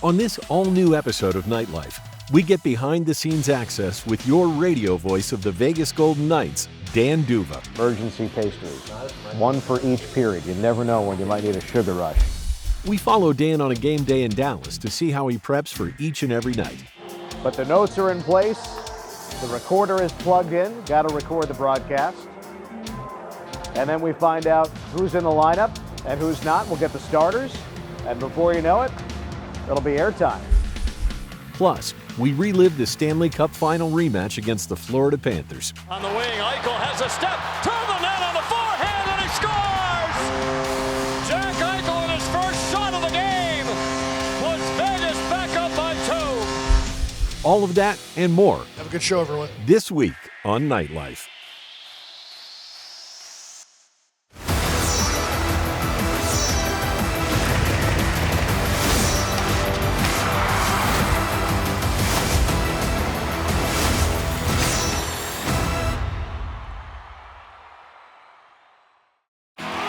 On this all-new episode of Nightlife, we get behind-the-scenes access with your radio voice of the Vegas Golden Knights, Dan Duva. Emergency pastries, one for each period. You never know when you might need a sugar rush. We follow Dan on a game day in Dallas to see how he preps for each and every night. But the notes are in place. The recorder is plugged in. Got to record the broadcast. And then we find out who's in the lineup and who's not. We'll get the starters. And before you know it, it'll be airtime. Plus, we relive the Stanley Cup final rematch against the Florida Panthers. On the wing, Eichel has a step to the net on the forehand, and he scores! Jack Eichel in his first shot of the game puts Vegas back up by 2. All of that and more. Have a good show, everyone. This week on Nightlife.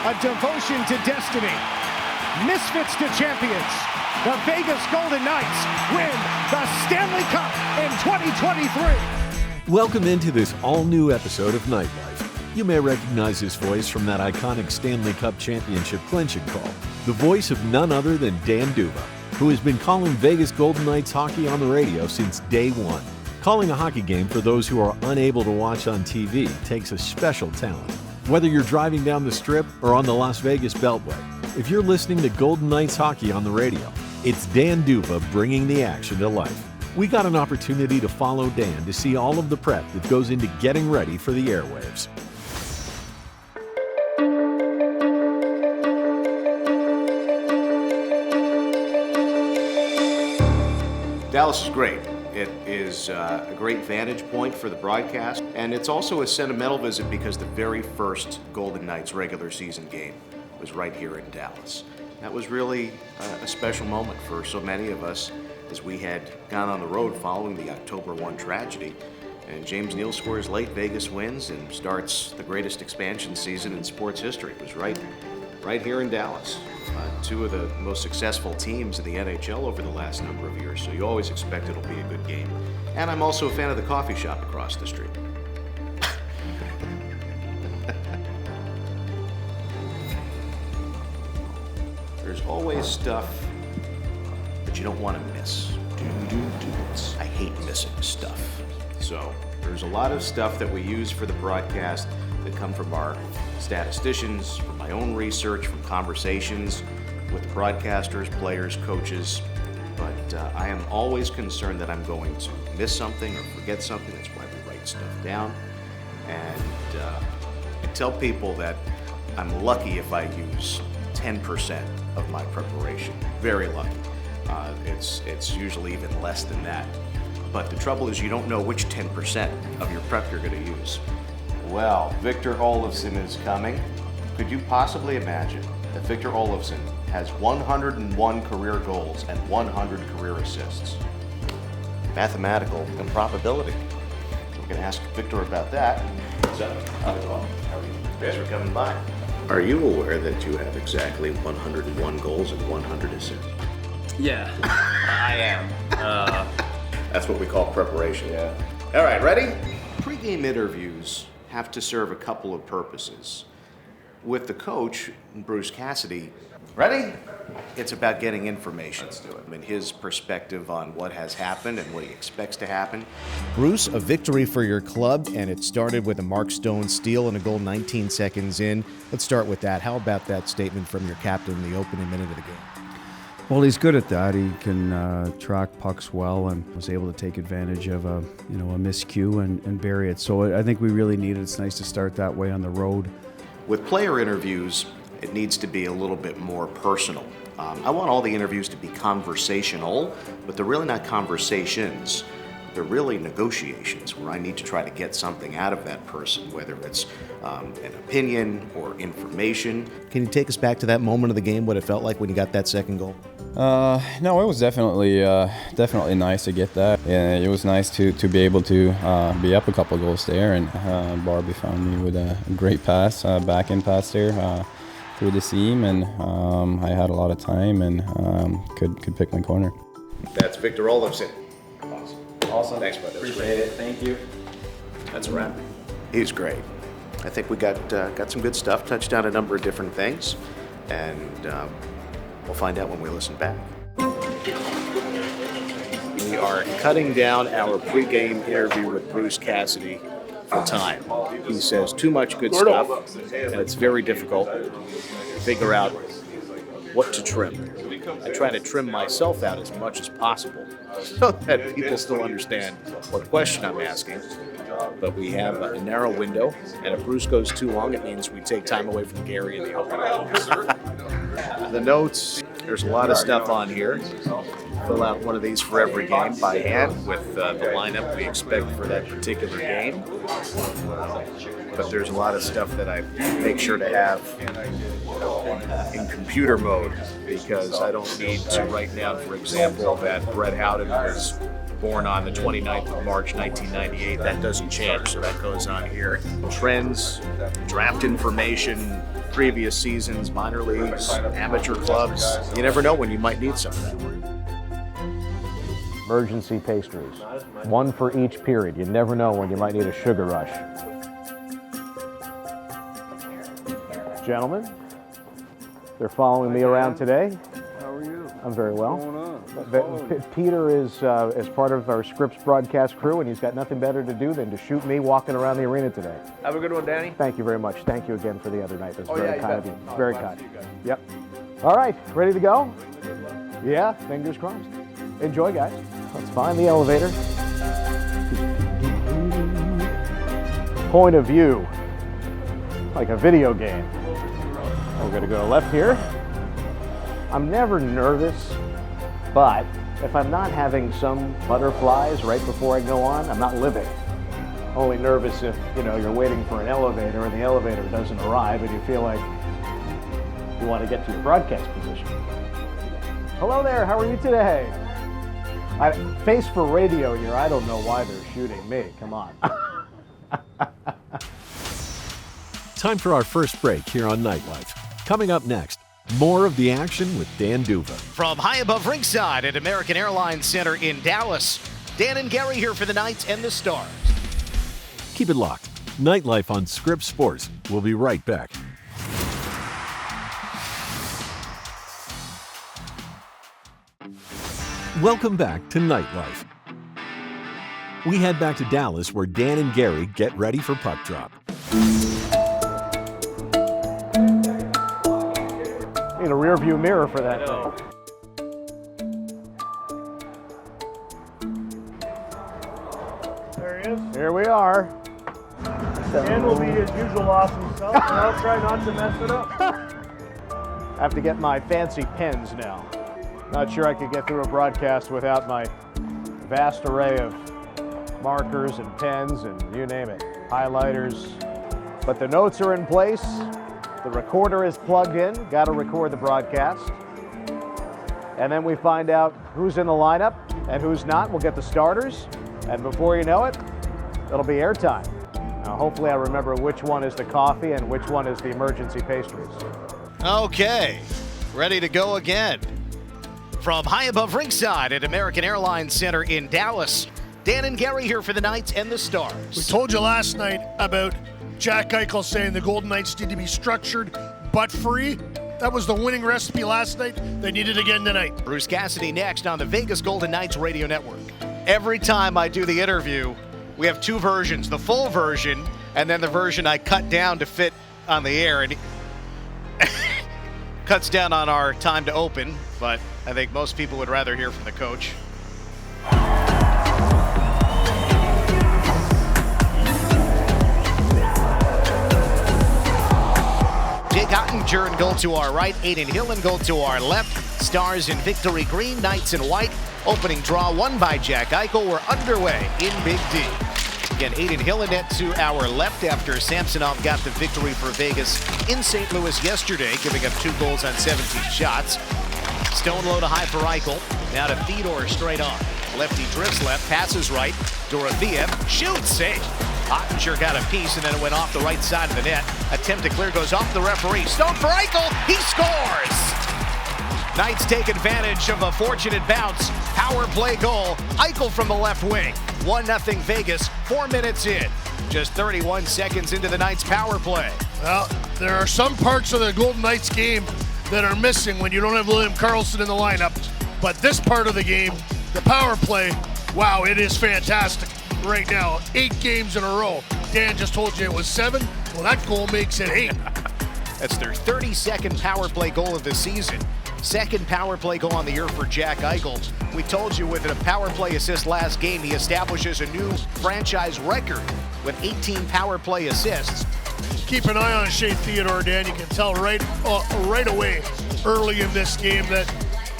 A devotion to destiny. Misfits to champions. The Vegas Golden Knights win the Stanley Cup in 2023. Welcome into this all-new episode of Nightlife. You may recognize his voice from that iconic Stanley Cup championship clinching call. The voice of none other than Dan Duva, who has been calling Vegas Golden Knights hockey on the radio since day one. Calling a hockey game for those who are unable to watch on TV takes a special talent. Whether you're driving down the Strip or on the Las Vegas Beltway, if you're listening to Golden Knights hockey on the radio, it's Dan Duva bringing the action to life. We got an opportunity to follow Dan to see all of the prep that goes into getting ready for the airwaves. Dallas is great. It is a great vantage point for the broadcast, and it's also a sentimental visit because the very first Golden Knights regular season game was right here in Dallas. That was really a special moment for so many of us as we had gone on the road following the October 1 tragedy, and James Neal scores late, Vegas wins, and starts the greatest expansion season in sports history. It was right here in Dallas. Two of the most successful teams in the NHL over the last number of years, so you always expect it'll be a good game. And I'm also a fan of the coffee shop across the street. There's always stuff that you don't want to miss. I hate missing stuff. So there's a lot of stuff that we use for the broadcast that come from our statisticians, from my own research, from conversations with broadcasters, players, coaches, but I am always concerned that I'm going to miss something or forget something. That's why we write stuff down. And I tell people that I'm lucky if I use 10% of my preparation. Very lucky. It's usually even less than that. But the trouble is you don't know which 10% of your prep you're going to use. Well, Victor Olofsson is coming. Could you possibly imagine that Victor Olofsson has 101 career goals and 100 career assists? Mathematical improbability. So we're going to ask Victor about that. So, how are you? Thanks for coming by. Are you aware that you have exactly 101 goals and 100 assists? Yeah, I am. That's what we call preparation. Yeah. All right, ready? Pre-game interviews have to serve a couple of purposes. With the coach, Bruce Cassidy, ready? It's about getting information to him and his perspective on what has happened and what he expects to happen. Bruce, a victory for your club, and it started with a Mark Stone steal and a goal 19 seconds in. Let's start with that. How about that statement from your captain in the opening minute of the game? Well, he's good at that. He can track pucks well and was able to take advantage of a miscue and bury it. So I think we really need it. It's nice to start that way on the road. With player interviews, it needs to be a little bit more personal. I want all the interviews to be conversational, but they're really not conversations. They're really negotiations where I need to try to get something out of that person, whether it's an opinion or information. Can you take us back to that moment of the game, what it felt like when you got that second goal? No, it was definitely nice to get that. And it was nice to be able to be up a couple of goals there, and Barbie found me with a great pass, back-end pass there through the seam, and I had a lot of time and could pick my corner. That's Victor Olofsson. Awesome. Thanks, bud. That was Appreciate it. Thank you. That's a wrap. He's great. I think we got some good stuff, touched on a number of different things, and we'll find out when we listen back. We are cutting down our pregame interview with Bruce Cassidy for time. He says too much good stuff, and it's very difficult to figure out what to trim. I try to trim myself out as much as possible so that people still understand what question I'm asking. But we have a narrow window, and if Bruce goes too long, it means we take time away from Gary and the open. The notes, there's a lot of stuff on here. Fill out one of these for every game by hand with the lineup we expect for that particular game. But there's a lot of stuff that I make sure to have in computer mode because I don't need to write down, for example, that Brett Howden was born on the 29th of March, 1998. That doesn't change, so that goes on here. Trends, draft information, previous seasons, minor leagues, amateur clubs. You never know when you might need some of that. Emergency pastries. One for each period. You never know when you might need a sugar rush. Gentlemen, they're following me around today. How are you? I'm very well. What's going on? Peter is part of our Scripps broadcast crew, and he's got nothing better to do than to shoot me walking around the arena today. Have a good one, Danny. Thank you very much. Thank you again for the other night. It was very you kind of bet. you. Very kind. Yep. All right, ready to go? Yeah, fingers crossed. Enjoy, guys. Let's find the elevator. Point of view, like a video game. We're going to go left here. I'm never nervous, but if I'm not having some butterflies right before I go on, I'm not living. Only nervous if, you're waiting for an elevator and the elevator doesn't arrive and you feel like you want to get to your broadcast position. Hello there, how are you today? Face for radio here, I don't know why they're shooting me, come on. Time for our first break here on Nightlife. Coming up next, more of the action with Dan Duva. From high above ringside at American Airlines Center in Dallas, Dan and Gary here for the Knights and the Stars. Keep it locked. Nightlife on Scripps Sports. We'll be right back. Welcome back to Nightlife. We head back to Dallas where Dan and Gary get ready for puck drop. Need a rear view mirror for that thing. There he is. Here we are. Dan will be his usual awesome self, and I'll try not to mess it up. I have to get my fancy pens now. Not sure I could get through a broadcast without my vast array of markers and pens and you name it, highlighters. But the notes are in place. The recorder is plugged in. Got to record the broadcast. And then we find out who's in the lineup and who's not. We'll get the starters. And before you know it, it'll be airtime. Now, hopefully I remember which one is the coffee and which one is the emergency pastries. Okay, ready to go again. From high above ringside at American Airlines Center in Dallas, Dan and Gary here for the Knights and the Stars. We told you last night about Jack Eichel saying the Golden Knights need to be structured but free. That was the winning recipe last night. They need it again tonight. Bruce Cassidy next on the Vegas Golden Knights radio network. Every time I do the interview, we have two versions, the full version and then the version I cut down to fit on the air. And cuts down on our time to open, but I think most people would rather hear from the coach. Jake Ottinger in goal to our right, Aiden Hill in goal to our left. Stars in victory green, Knights in white. Opening draw won by Jack Eichel. We're underway in Big D. Again, Aiden Hill in net to our left after Samsonov got the victory for Vegas in St. Louis yesterday, giving up 2 goals on 17 shots. Stone low to high for Eichel. Now to Fedor straight on. Lefty drifts left, passes right. Dorofeev shoots, save. Ottinger got a piece and then it went off the right side of the net. Attempt to clear goes off the referee. Stone for Eichel. He scores! Knights take advantage of a fortunate bounce. Power play goal. Eichel from the left wing. 1-0 Vegas, 4 minutes in. Just 31 seconds into the Knights power play. Well, there are some parts of the Golden Knights game that are missing when you don't have William Karlsson in the lineup. But this part of the game, the power play, wow, it is fantastic right now. 8 games in a row. Dan just told you it was 7. Well, that goal makes it 8. That's their 32nd power play goal of the season. Second power play goal on the year for Jack Eichel. We told you with a power play assist last game, he establishes a new franchise record with 18 power play assists. Keep an eye on Shea Theodore, Dan. You can tell right away early in this game that,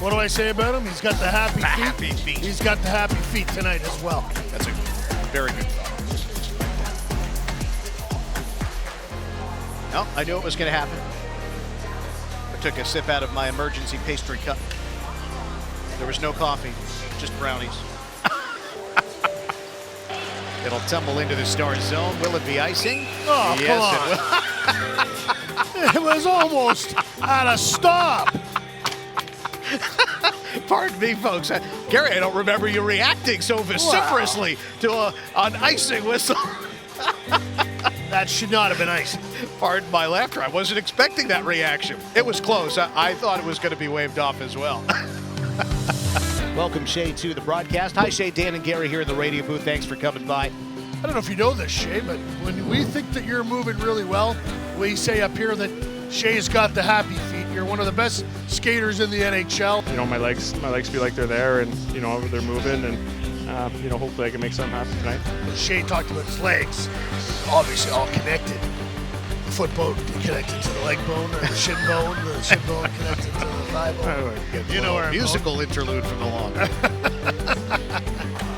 what do I say about him? He's got the happy feet. He's got the happy feet tonight as well. That's a very good thought. No, I knew it was going to happen. I took a sip out of my emergency pastry cup. There was no coffee, just brownies. It'll tumble into the Stars zone. Will it be icing? Oh, yes, come on. It was almost at a stop. Pardon me, folks. Gary, I don't remember you reacting so vociferously to an icing whistle. That should not have been icing. Pardon my laughter. I wasn't expecting that reaction. It was close. I thought it was going to be waved off as well. Welcome, Shay, to the broadcast. Hi, Shay, Dan, and Gary here in the radio booth. Thanks for coming by. I don't know if you know this, Shay, but when we think that you're moving really well, we say up here that Shay's got the happy feet. You're one of the best skaters in the NHL. You know, my legs feel like they're there, and you know they're moving, and you know, hopefully I can make something happen tonight. Shay talked about his legs, obviously all connected. The foot bone connected to the leg bone, or the shin bone connected to the thigh bone. You know, our musical interlude from the long.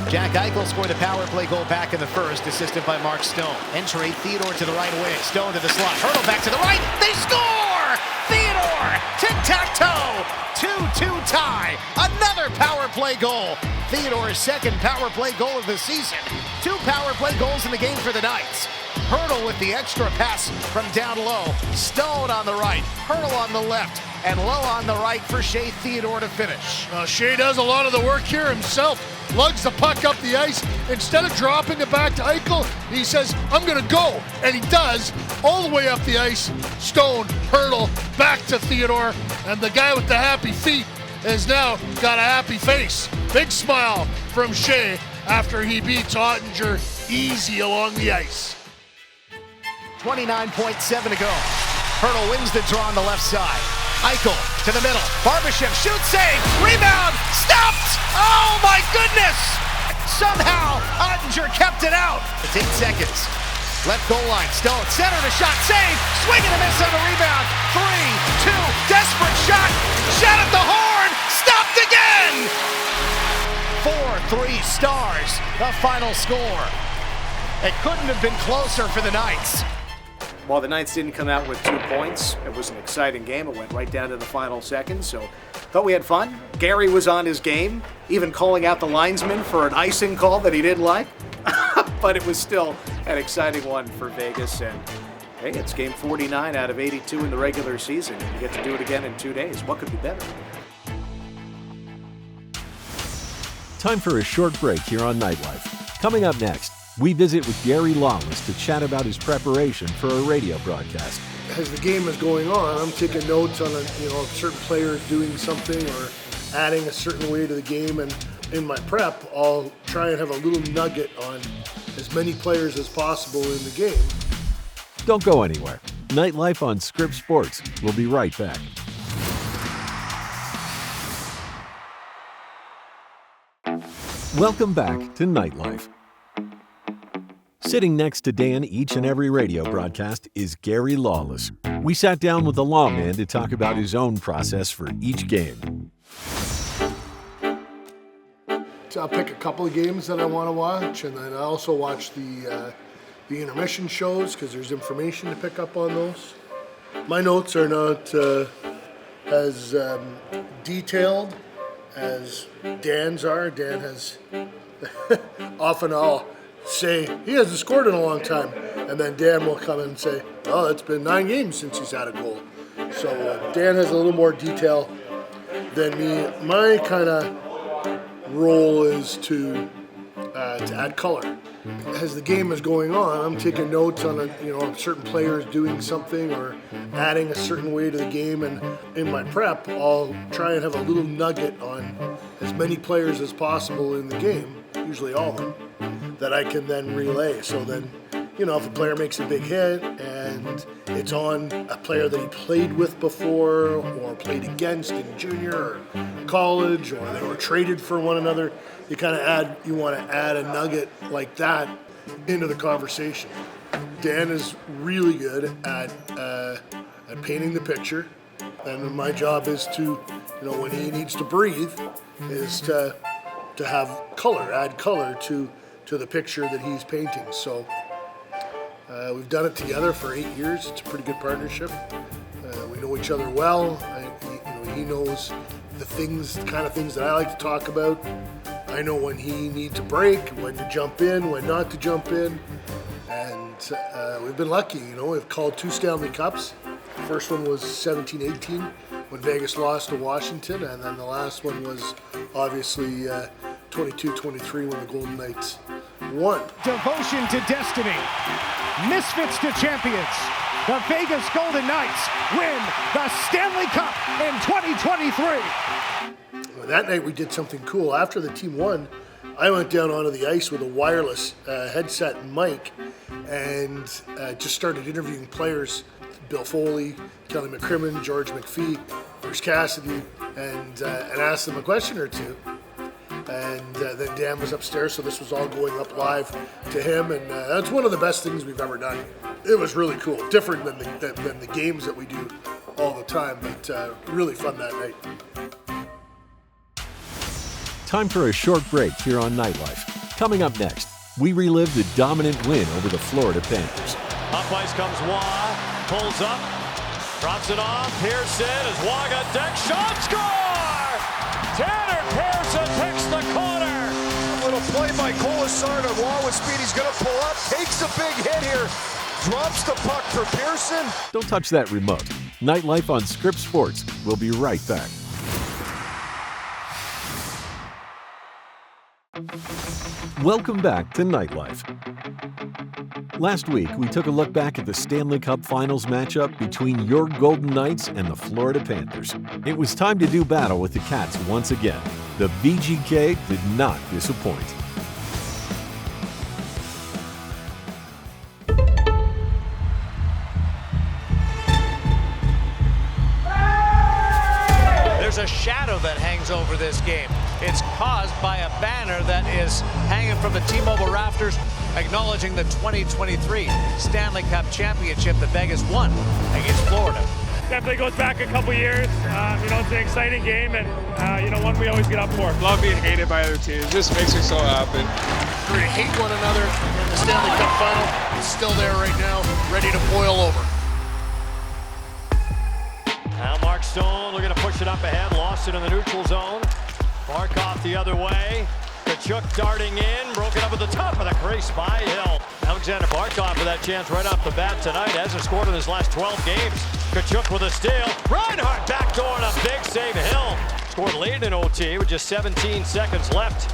Jack Eichel scored a power play goal back in the first, assisted by Mark Stone. Entry, Theodore to the right wing. Stone to the slot. Hurdle back to the right. They score! Theodore! Tic-tac-toe! 2-2 tie. Another power play goal. Theodore's second power play goal of the season. 2 power play goals in the game for the Knights. Hurdle with the extra pass from down low. Stone on the right. Hurdle on the left. And low on the right for Shea Theodore to finish. Shea does a lot of the work here himself. Lugs the puck up the ice. Instead of dropping it back to Eichel, he says, I'm going to go. And he does, all the way up the ice. Stone, hurdle, back to Theodore. And the guy with the happy feet has now got a happy face. Big smile from Shea after he beats Ottinger easy along the ice. 29.7 to go. Hurdle wins the draw on the left side. Eichel to the middle. Barbashev shoots, save, rebound, stopped! Oh my goodness! Somehow Ottinger kept it out. It's 8 seconds. Left goal line, Stone, center to shot, save, swing and a miss on the rebound. 3, 2, desperate shot, shot at the horn, stopped again! 4-3 Stars, the final score. It couldn't have been closer for the Knights. While the Knights didn't come out with 2 points, it was an exciting game. It went right down to the final seconds, so thought we had fun. Gary was on his game, even calling out the linesman for an icing call that he didn't like. But it was still an exciting one for Vegas, and hey, it's game 49 out of 82 in the regular season. You get to do it again in 2 days. What could be better? Time for a short break here on Nightlife. Coming up next, we visit with Gary Lawless to chat about his preparation for a radio broadcast. As the game is going on, I'm taking notes on certain players doing something or adding a certain way to the game, and in my prep, I'll try and have a little nugget on as many players as possible in the game. Don't go anywhere. Nightlife on Scripps Sports. We'll be right back. Welcome back to Nightlife. Sitting next to Dan each and every radio broadcast is Gary Lawless. We sat down with the lawman to talk about his own process for each game. So I'll pick a couple of games that I want to watch, and then I also watch the intermission shows because there's information to pick up on those. My notes are not as detailed as Dan's are. Dan has often I'll say he hasn't scored in a long time, and then Dan will come in and say, oh, it's been 9 games since he's had a goal. So Dan has a little more detail than me. My kind of role is to add color. As the game is going on, I'm taking notes on certain players doing something or adding a certain way to the game, and in my prep, I'll try and have a little nugget on as many players as possible in the game, usually all of them, that I can then relay. So then, if a player makes a big hit and it's on a player that he played with before or played against in junior or college, or they were traded for one another, you want to add a nugget like that into the conversation. Dan is really good at painting the picture, and my job is to, when he needs to breathe, is to have color, add color to the picture that he's painting. So we've done it together for 8 years. It's a pretty good partnership. We know each other well. He knows the kind of things that I like to talk about. I know when he needs a break, when to jump in, when not to jump in. And we've been lucky, we've called 2 Stanley Cups. The first one was 17-18 when Vegas lost to Washington, and then the last one was obviously 22-23 when the Golden Knights won. Devotion to destiny. Misfits to champions. The Vegas Golden Knights win the Stanley Cup in 2023. That night we did something cool. After the team won, I went down onto the ice with a wireless headset and mic and just started interviewing players. Bill Foley, Kelly McCrimmon, George McPhee, Bruce Cassidy, and asked them a question or two. And then Dan was upstairs, so this was all going up live to him, and that's one of the best things we've ever done. It was really cool, different than the games that we do all the time, but really fun that night. Time for a short break here on Nightlife. Coming up next, we relive the dominant win over the Florida Panthers. Up ice comes Waugh, pulls up, drops it off. Pearson as Waugh got deck shot, score! Tanner Pearson picks the corner. A little play by Colasar to Waugh with speed. He's going to pull up, takes a big hit here, drops the puck for Pearson. Don't touch that remote. Nightlife on Scripps Sports. We'll be right back. Welcome back to Nightlife. Last week, we took a look back at the Stanley Cup Finals matchup between your Golden Knights and the Florida Panthers. It was time to do battle with the Cats once again. The VGK did not disappoint. There's a shadow that hangs over this game. It's caused by a banner that is hanging from the T-Mobile rafters, acknowledging the 2023 Stanley Cup Championship that Vegas won against Florida. Definitely goes back a couple years. It's an exciting game, and one we always get up for. Love being hated by other teams. It just makes me so happy. We're going to hate one another in the Stanley Cup Final. It's still there right now, ready to boil over. Now Mark Stone looking to push it up ahead, lost it in the neutral zone. Barkov the other way. Kachuk darting in, broken up at the top of the crease by Hill. Alexander Barkov with that chance right off the bat tonight. Hasn't scored in his last 12 games. Kachuk with a steal. Reinhart backdoor and a big save. Hill scored late in OT with just 17 seconds left.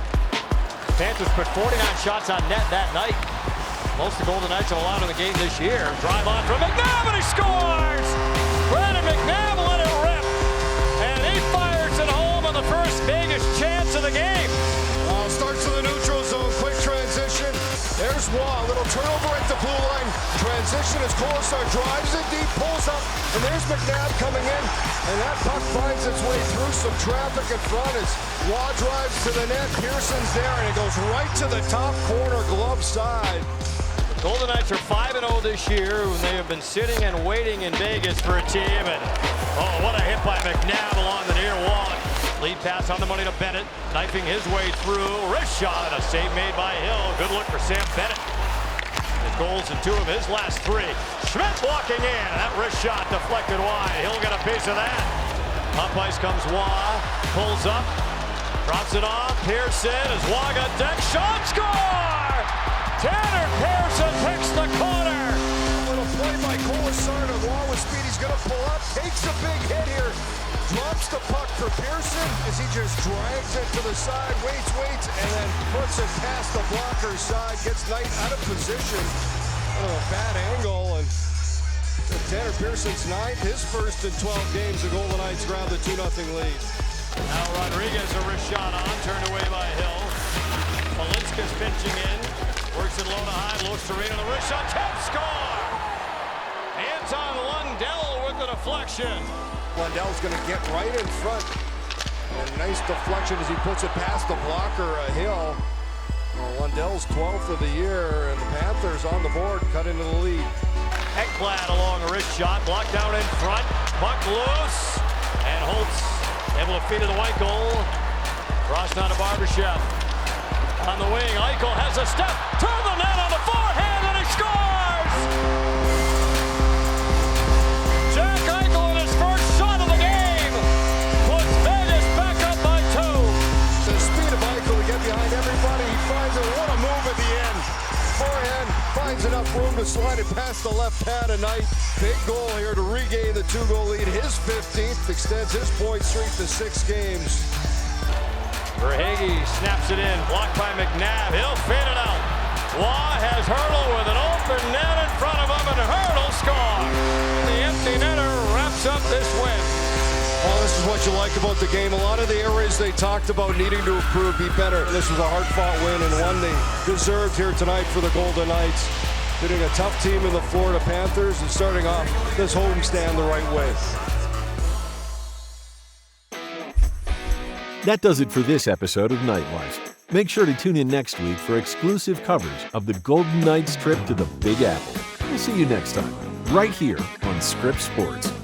Panthers put 49 shots on net that night. Most of the Golden Knights have allowed in the game this year. Drive on from McNabb and he scores! Brandon McNabb let it rip. And he fires it home on the first Vegas chance of the game. Starts in the neutral zone, quick transition. There's Waugh, little turnover at the blue line. Transition as Colasar drives it deep, pulls up, and there's McNabb coming in. And that puck finds its way through some traffic in front as Waugh drives to the net. Pearson's there, and it goes right to the top corner glove side. The Golden Knights are 5-0 this year, and they have been sitting and waiting in Vegas for a team. And what a hit by McNabb along the near wall. Lead pass on the money to Bennett, knifing his way through. Wrist shot and a save made by Hill. Good look for Sam Bennett. His goals in 2 of his last 3. Schmidt walking in. That wrist shot deflected wide. Hill got a piece of that. Up ice comes Waugh. Pulls up. Drops it off. Pearson as Waugh got deck shot. Score! Tanner Pearson picks the corner. A little play by Colasar to Waugh with speed. He's going to pull up. Takes a big hit here. drops the puck for Pearson as he just drags it to the side, waits, and then puts it past the blocker's side, gets Knight out of position. A bad angle, and Tanner Pearson's ninth, his first in 12 games. The Golden Knights grab the 2-0 lead. Now Rodriguez, a wrist shot on, turned away by Hill. Malinska's pinching in, works it low to high, looks to Reed on the wrist shot, tap, score! Anton Lundell with the deflection. Lundell's going to get right in front. And nice deflection as he puts it past the blocker, Hill. Lundell's 12th of the year, and the Panthers on the board, cut into the lead. Ekblad along a wrist shot, blocked down in front, puck loose, and Holtz able to feed to the white goal. Crossed down to Barbashev. On the wing, Eichel has a step to the net on the forehand, and he scores! Jack Eichel in his first shot of the game puts Vegas back up by 2. The speed of Eichel to get behind everybody. He finds it. What a move at the end. Forehand finds enough room to slide it past the left pad of Knight. Big goal here to regain the 2-goal lead. His 15th extends his point streak to 6 games. Verhaeghe snaps it in, blocked by McNabb. He'll fade it out. Waugh has Hurdle with an open net in front of him, and Hurdle scores. The empty netter wraps up this win. Well, this is what you like about the game. A lot of the areas they talked about needing to improve, be better. This was a hard-fought win and one they deserved here tonight for the Golden Knights. Hitting a tough team in the Florida Panthers and starting off this homestand the right way. That does it for this episode of Nightlife. Make sure to tune in next week for exclusive coverage of the Golden Knights' trip to the Big Apple. We'll see you next time, right here on Script Sports.